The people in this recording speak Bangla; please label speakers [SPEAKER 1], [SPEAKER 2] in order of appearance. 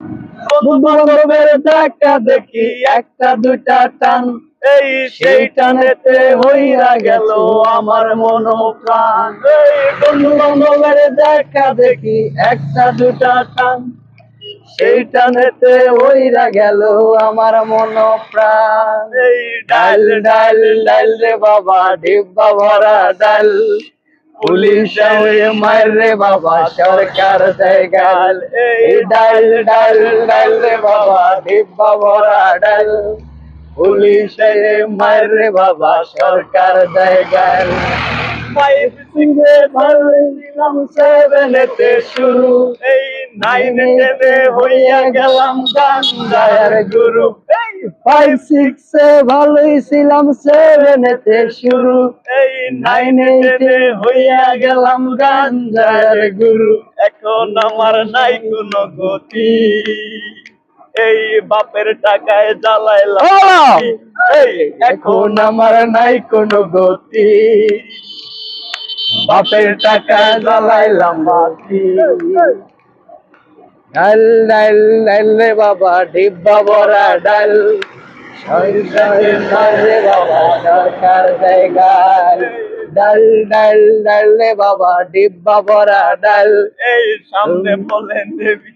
[SPEAKER 1] বন্ধু বান্ধবের দেখা দেখি একটা দুইটা টান, এই সেই টানেতে হইয়া গেল আমার মন প্রাণ। এই বন্ধু বান্ধবের দেখা দেখি একটা দুইটা টান, সেই টানেতে হইয়া গেল আমার মন প্রাণ। এই ডাল ডাল ডাল রে বাবা, ডিব্বা ভরা ডাল, পুলিশ মায়ের রে বাবা, সরকার দেয় গাল। এই ডাল ডাল ডাল রে বাবা, ডিব্বা ভরা ডাল, পুলিশ মায়ের রে বাবা, সরকার দেয় গাল। 5 6 ভালোইছিলাম, 7 তে শুরু, এই 9 10 হইয়া গেলাম গাঞ্জার গুরু। 5 6 ভালোই ছিলাম, 7 তে শুরু, এই 9 10 হইয়া গেলাম গাঞ্জার গুরু। এখন আমার নাই কোনো গতি, এই বাপের টাকায় জ্বালাইলাম। এই এখন আমার নাই কোনো গতি, বাপের টাকায় জ্বালাইলাম বাতি। ডাল ডাল ডাল রে বাবা, ডিব্বা ভরা ডাল, সরকার রে বাবা, সরকার দেয় গাল। ডাল ডাল ডাল রে বাবা, ডিব্বা ভরা ডাল। এই সামনে বলেন দেবী